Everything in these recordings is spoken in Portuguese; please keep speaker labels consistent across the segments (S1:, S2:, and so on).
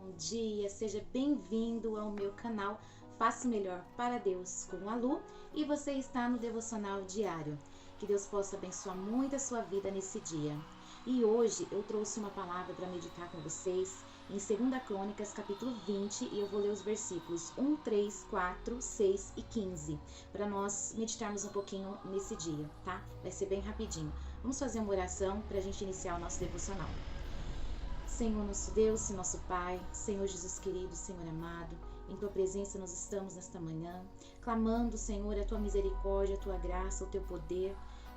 S1: Bom dia, seja bem-vindo ao meu canal Faça o Melhor para Deus com a Lu, e você está no Devocional Diário. Que Deus possa abençoar muito a sua vida nesse dia. E hoje eu trouxe uma palavra para meditar com vocês em 2 Crônicas, capítulo 20, e eu vou ler os versículos 1, 3, 4, 6 e 15, para nós meditarmos um pouquinho nesse dia, tá? Vai ser bem rapidinho. Vamos fazer uma oração para a gente iniciar o nosso devocional. Senhor nosso Deus e nosso Pai, Senhor Jesus querido, Senhor amado, em Tua presença nós estamos nesta manhã, clamando, Senhor, a Tua misericórdia, a Tua graça, o Teu poder,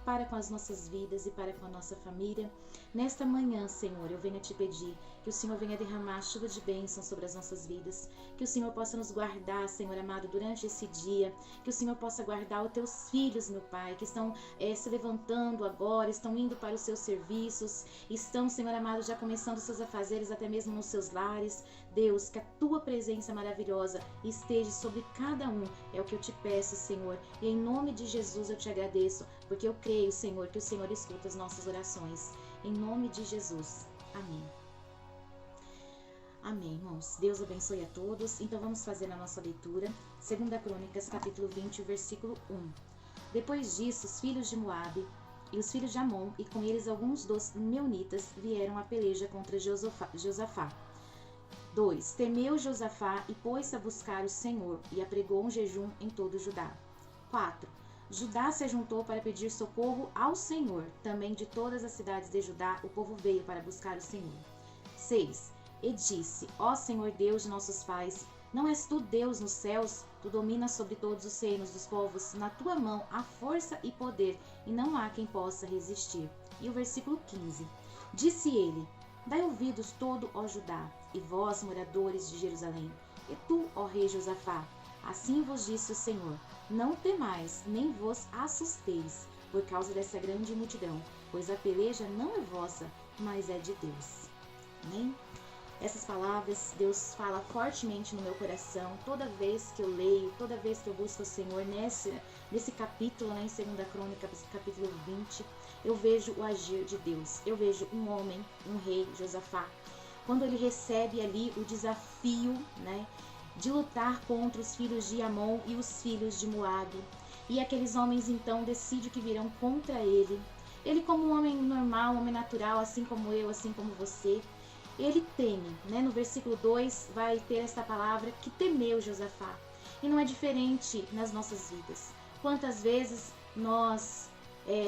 S1: para com as nossas vidas e para com a nossa família. Nesta manhã, Senhor, eu venho te pedir que o Senhor venha derramar chuva de bênção sobre as nossas vidas, que o Senhor possa nos guardar, Senhor amado, durante esse dia, que o Senhor possa guardar os Teus filhos, meu Pai, que estão se levantando agora, estão indo para os seus serviços, estão, Senhor amado, já começando os seus afazeres, até mesmo nos seus lares. Deus, que a Tua presença maravilhosa esteja sobre cada um, é o que eu te peço, Senhor, e em nome de Jesus eu te agradeço, porque eu creio, Senhor, que o Senhor escuta as nossas orações. Em nome de Jesus. Amém. Amém, irmãos. Deus abençoe a todos. Então vamos fazer a nossa leitura. 2 Crônicas, capítulo 20, versículo 1. Depois disso, os filhos de Moabe e os filhos de Amon, e com eles alguns dos meunitas, vieram à peleja contra Josafá. 2. Temeu Josafá e pôs-se a buscar o Senhor, e apregou um jejum em todo Judá. 4. Judá se ajuntou para pedir socorro ao Senhor. Também de todas as cidades de Judá o povo veio para buscar o Senhor. 6. E disse: Ó Senhor Deus de nossos pais, não és tu Deus nos céus? Tu dominas sobre todos os reinos dos povos. Na tua mão há força e poder, e não há quem possa resistir. E o versículo 15. Disse ele: Dai ouvidos todo, ó Judá, e vós, moradores de Jerusalém, e tu, ó rei Josafá. Assim vos disse o Senhor: não temais, nem vos assusteis, por causa dessa grande multidão, pois a peleja não é vossa, mas é de Deus. Amém? Essas palavras Deus fala fortemente no meu coração toda vez que eu leio, toda vez que eu busco o Senhor nesse capítulo, em 2 Crônicas, capítulo 20, eu vejo o agir de Deus. Eu vejo um homem, um rei, Josafá, quando ele recebe ali o desafio, de lutar contra os filhos de Amon e os filhos de Moabe. E aqueles homens então decidem que virão contra ele. Ele, como um homem normal, um homem natural, assim como eu, assim como você, ele teme, No versículo 2 vai ter essa palavra que temeu Josafá. E não é diferente nas nossas vidas. Quantas vezes nós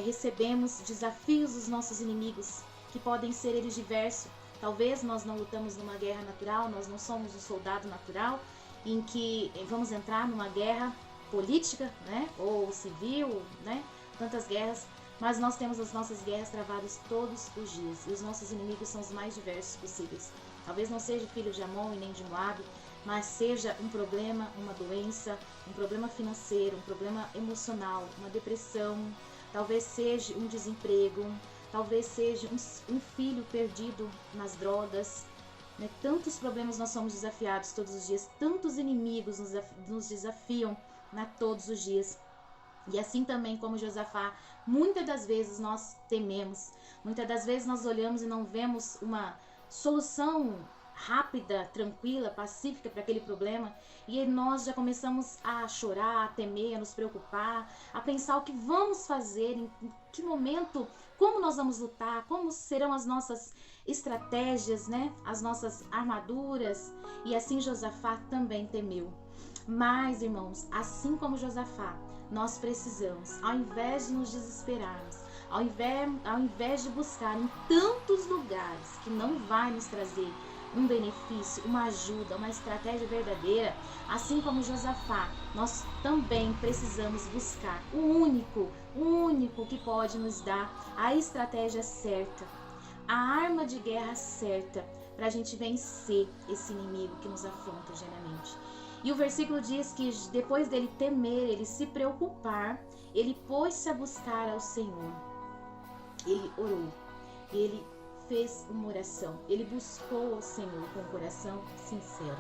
S1: recebemos desafios dos nossos inimigos, que podem ser eles diversos. Talvez nós não lutamos numa guerra natural, nós não somos um soldado natural, em que vamos entrar numa guerra política, ou civil, tantas guerras, mas nós temos as nossas guerras travadas todos os dias, e os nossos inimigos são os mais diversos possíveis. Talvez não seja filho de Amon e nem de Moabe, mas seja um problema, uma doença, um problema financeiro, um problema emocional, uma depressão, talvez seja um desemprego, talvez seja um filho perdido nas drogas. Tantos problemas nós somos desafiados todos os dias, tantos inimigos nos desafiam todos os dias. E assim também como Josafá, muitas das vezes nós tememos, muitas das vezes nós olhamos e não vemos uma solução rápida, tranquila, pacífica para aquele problema, e nós já começamos a chorar, a temer, a nos preocupar, a pensar o que vamos fazer, em que momento, como nós vamos lutar, como serão as nossas estratégias, as nossas armaduras. E assim Josafá também temeu. Mas, irmãos, assim como Josafá, nós precisamos, ao invés de nos desesperarmos, ao invés de buscar em tantos lugares que não vai nos trazer um benefício, uma ajuda, uma estratégia verdadeira, assim como Josafá, nós também precisamos buscar o único que pode nos dar a estratégia certa, a arma de guerra certa, para a gente vencer esse inimigo que nos afronta diariamente. E o versículo diz que depois dele temer, ele se preocupar, ele pôs-se a buscar ao Senhor. Ele orou, ele fez uma oração, ele buscou ao Senhor com o coração sincero.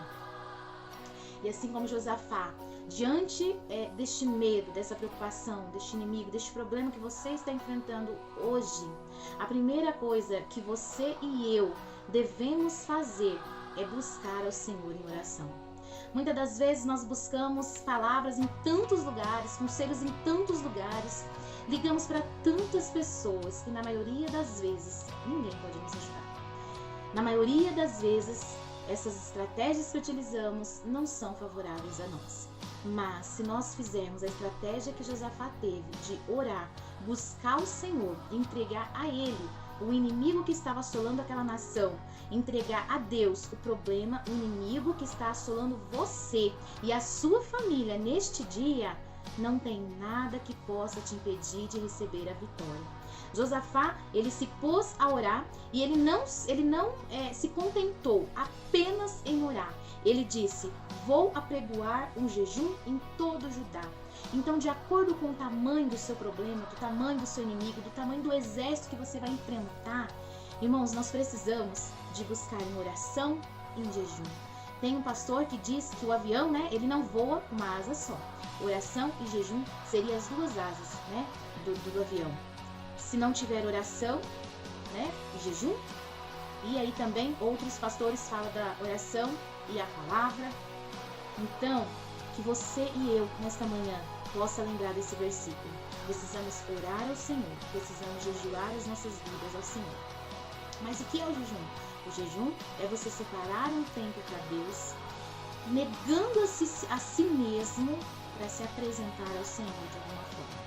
S1: E assim como Josafá, diante deste medo, dessa preocupação, deste inimigo, deste problema que você está enfrentando hoje, a primeira coisa que você e eu devemos fazer é buscar ao Senhor em oração. Muitas das vezes nós buscamos palavras em tantos lugares, conselhos em tantos lugares, ligamos para tantas pessoas que na maioria das vezes ninguém pode nos ajudar. Na maioria das vezes, essas estratégias que utilizamos não são favoráveis a nós. Mas se nós fizermos a estratégia que Josafá teve de orar, buscar o Senhor, entregar a Ele o inimigo que estava assolando aquela nação, entregar a Deus o problema, o inimigo que está assolando você e a sua família neste dia, não tem nada que possa te impedir de receber a vitória. Josafá, ele se pôs a orar e ele não se contentou apenas em orar. Ele disse: vou apregoar um jejum em todo o Judá. Então, de acordo com o tamanho do seu problema, do tamanho do seu inimigo, do tamanho do exército que você vai enfrentar, irmãos, nós precisamos de buscar em oração e em jejum. Tem um pastor que diz que o avião, ele não voa com uma asa só. Oração e jejum seriam as duas asas, do avião. Se não tiver oração, e jejum, e aí também outros pastores falam da oração e a palavra. Então, que você e eu, nesta manhã, possa lembrar desse versículo. Precisamos orar ao Senhor, precisamos jejuar as nossas vidas ao Senhor. Mas o que é o jejum? O jejum é você separar um tempo para Deus, negando a si mesmo para se apresentar ao Senhor de alguma forma.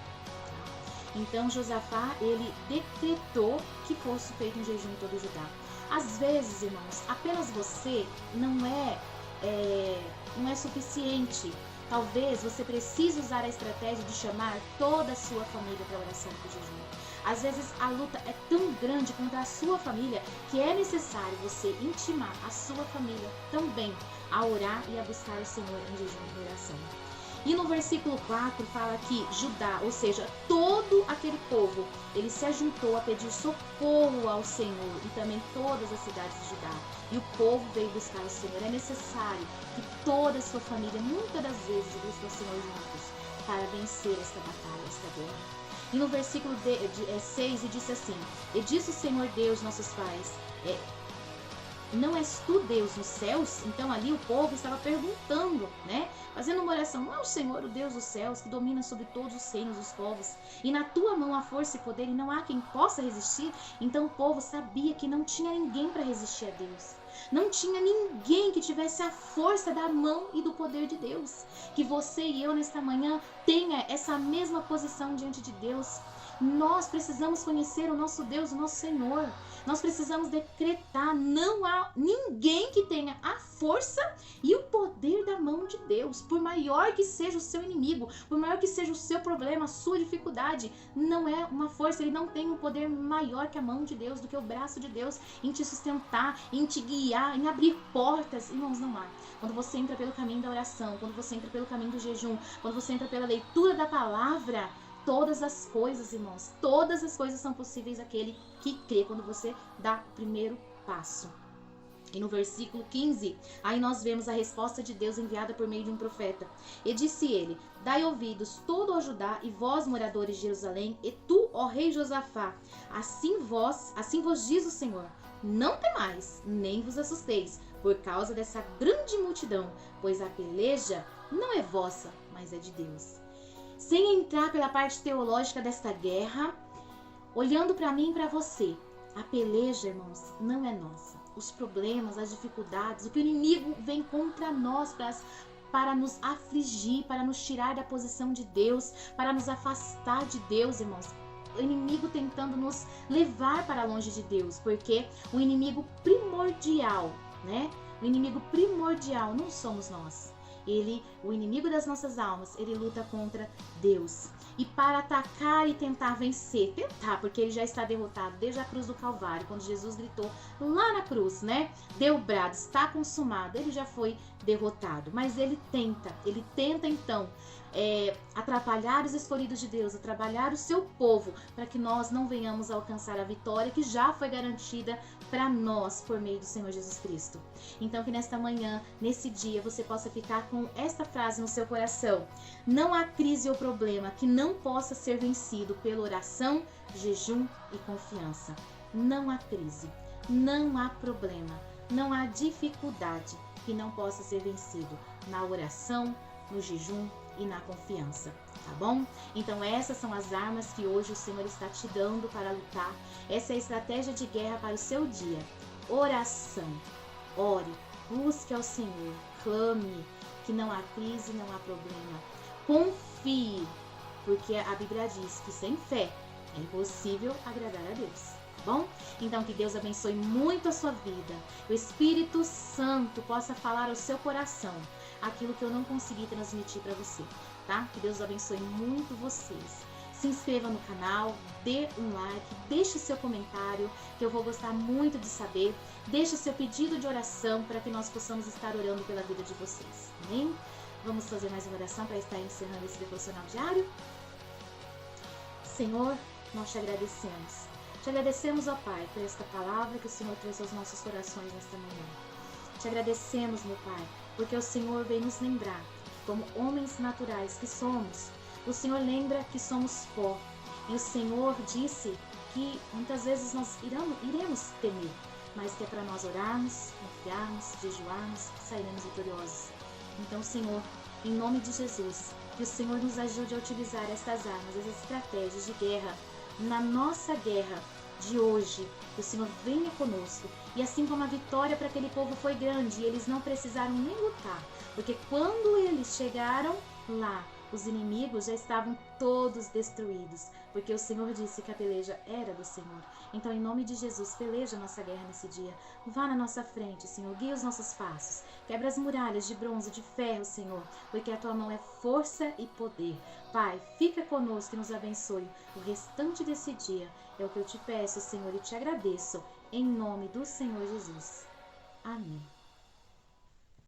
S1: Então Josafá, ele decretou que fosse feito um jejum em todo o Judá. Às vezes, irmãos, apenas você não é suficiente. Talvez você precise usar a estratégia de chamar toda a sua família para a oração e para o jejum. Às vezes a luta é tão grande contra a sua família que é necessário você intimar a sua família também a orar e a buscar o Senhor em jejum e oração. E no versículo 4 fala que Judá, ou seja, todo aquele povo, ele se ajuntou a pedir socorro ao Senhor e também todas as cidades de Judá. E o povo veio buscar o Senhor. É necessário que toda a sua família, muitas das vezes, busque o Senhor juntos para vencer esta batalha, esta guerra. E no versículo 6, ele disse assim: e disse o Senhor Deus, nossos pais, não és tu Deus nos céus? Então ali o povo estava perguntando, fazendo uma oração: não é o Senhor, o Deus dos céus, que domina sobre todos os reinos dos povos, e na tua mão há força e poder, e não há quem possa resistir? Então o povo sabia que não tinha ninguém para resistir a Deus. Não tinha ninguém que tivesse a força da mão e do poder de Deus. Que você e eu nesta manhã tenha essa mesma posição diante de Deus. Nós precisamos conhecer o nosso Deus, o nosso Senhor. Nós precisamos decretar: não há ninguém que tenha a força e o poder da mão de Deus. Por maior que seja o seu inimigo, por maior que seja o seu problema, a sua dificuldade, não é uma força, ele não tem um poder maior que a mão de Deus, do que o braço de Deus em te sustentar, em te guiar, em abrir portas. Irmãos, não há. Quando você entra pelo caminho da oração, quando você entra pelo caminho do jejum, quando você entra pela leitura da palavra, todas as coisas, irmãos, todas as coisas são possíveis àquele que crê, quando você dá o primeiro passo. E no versículo 15, aí nós vemos a resposta de Deus enviada por meio de um profeta. E disse ele: dai ouvidos todo ao Judá e vós, moradores de Jerusalém, e tu, ó rei Josafá, assim vos diz o Senhor: não temais, nem vos assusteis, por causa dessa grande multidão, pois a peleja não é vossa, mas é de Deus. Sem entrar pela parte teológica desta guerra, olhando para mim e para você, a peleja, irmãos, não é nossa. Os problemas, as dificuldades, o que o inimigo vem contra nós para nos afligir, para nos tirar da posição de Deus, para nos afastar de Deus, irmãos. O inimigo tentando nos levar para longe de Deus, porque o inimigo primordial, O inimigo primordial não somos nós. O inimigo das nossas almas, ele luta contra Deus. E para atacar e tentar vencer, porque ele já está derrotado desde a cruz do Calvário, quando Jesus gritou lá na cruz, deu o brado, está consumado, ele já foi derrotado. Mas ele tenta então atrapalhar os escolhidos de Deus, atrapalhar o seu povo, para que nós não venhamos a alcançar a vitória que já foi garantida para nós por meio do Senhor Jesus Cristo. Então que nesta manhã, nesse dia, você possa ficar com esta frase no seu coração: não há crise ou problema que não possa ser vencido pela oração, jejum e confiança. Não há crise, não há problema, não há dificuldade que não possa ser vencido na oração, no jejum e na confiança, tá bom? Então essas são as armas que hoje o Senhor está te dando para lutar. Essa é a estratégia de guerra para o seu dia. Oração. Ore, busque ao Senhor, clame, que não há crise, não há problema. Confie, porque a Bíblia diz que sem fé é impossível agradar a Deus, tá bom? Então que Deus abençoe muito a sua vida. O Espírito Santo possa falar ao seu coração aquilo que eu não consegui transmitir para você, tá? Que Deus abençoe muito vocês. Se inscreva no canal, dê um like, deixe o seu comentário, que eu vou gostar muito de saber. Deixe o seu pedido de oração para que nós possamos estar orando pela vida de vocês, amém? Vamos fazer mais uma oração para estar encerrando esse devocional diário? Senhor, nós te agradecemos. Te agradecemos, ó Pai, por esta palavra que o Senhor trouxe aos nossos corações nesta manhã. Te agradecemos, meu Pai, porque o Senhor vem nos lembrar, como homens naturais que somos, o Senhor lembra que somos pó. E o Senhor disse que muitas vezes nós iremos temer, mas que é para nós orarmos, confiarmos, jejuarmos, sairemos vitoriosos. Então, Senhor, em nome de Jesus, que o Senhor nos ajude a utilizar estas armas, essas estratégias de guerra, na nossa guerra de hoje. Que o Senhor venha conosco. E assim como a vitória para aquele povo foi grande, e eles não precisaram nem lutar, porque quando eles chegaram lá, os inimigos já estavam todos destruídos, porque o Senhor disse que a peleja era do Senhor. Então, em nome de Jesus, peleja a nossa guerra nesse dia. Vá na nossa frente, Senhor, guia os nossos passos. Quebra as muralhas de bronze, de ferro, Senhor, porque a Tua mão é força e poder. Pai, fica conosco e nos abençoe o restante desse dia. É o que eu te peço, Senhor, e te agradeço, em nome do Senhor Jesus. Amém.